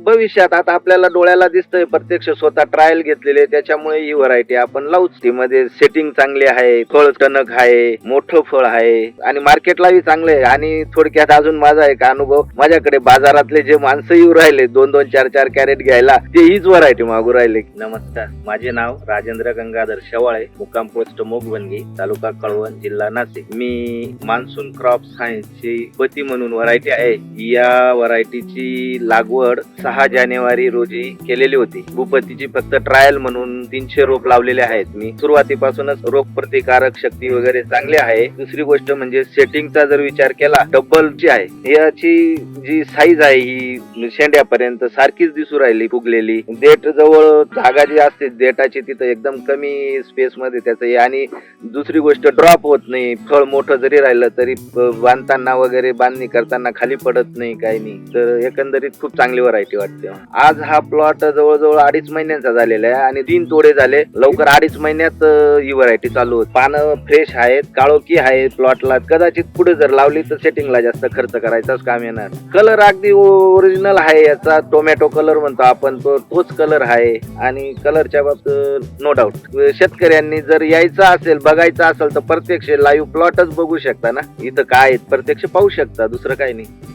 भविष्यात आता आपल्याला डोळ्याला दिसतंय, प्रत्यक्ष स्वतः ट्रायल घेतलेले, त्याच्यामुळे ही व्हरायटी आपण लावूच. मध्ये सेटिंग चांगली आहे, फळ टणक आहे, मोठं फळ आहे आणि मार्केटलाही चांगलं आहे. आणि थोडक्यात अजून माझा एक अनुभव, माझ्याकडे बाजारातले जे माणसं येऊ राहिले 2-2, 4-4 कॅरेट घ्यायला, ते हीच व्हरायटी मागू राहिले. नमस्कार, माझे नाव राजेंद्र गंगाधर शेवाळे, मुक्काम पोस्ट मोगवणगी, तालुका कळवण, जिल्हा नाशिक. मी मान्सून क्रॉप सायन्सची पती म्हणून व्हरायटी आहे. या व्हरायटीची लागवड 6 जानेवारी रोजी केलेली होती. भूपतीची फक्त ट्रायल म्हणून 300 रोप लावलेले आहेत. मी सुरुवातीपासूनच रोग प्रतिकारक शक्ती वगैरे चांगली आहे. दुसरी गोष्ट म्हणजे सेटिंगचा जर विचार केला, डबलची आहे. याची जी साईज आहे ही शेंड्यापर्यंत सारखीच दिसू राहिली, फुगलेली. देठ जवळ जागा जी असते देठाची तिथं एकदम कमी स्पेस मध्ये त्याचं. आणि दुसरी गोष्ट ड्रॉप होत नाही. फळ मोठं जरी राहिलं तरी बांधताना वगैरे बांधणी करताना खाली पडत नाही, काही नाही. तर एकंदरीत खूप चांगली व्हरायटी वाटते. आज हा प्लॉट जवळजवळ 2.5 महिन्यांचा झालेला आहे आणि 3 तोडे झाले. लवकर 2.5 महिन्यात ही व्हरायटी चालू होत. पानं फ्रेश आहेत, काळोखी आहे प्लॉटला. कदाचित पुढे जर लावली तर सेटिंगला जास्त खर्च करायचाच काम येणार. कलर अगदी ओरिजिनल आहे याचा, टोमॅटो कलर म्हणतो आपण, तोच कलर आहे. आणि कलरच्या बाबतीत नो डाऊट, शेतकऱ्यांनी जर यायचं असेल, बघायचं असेल तर प्रत्यक्ष लाईव्ह प्लॉटच बघू शकता ना. इथं काय प्रत्यक्ष पाहू शकता, दुसरं काही नाही.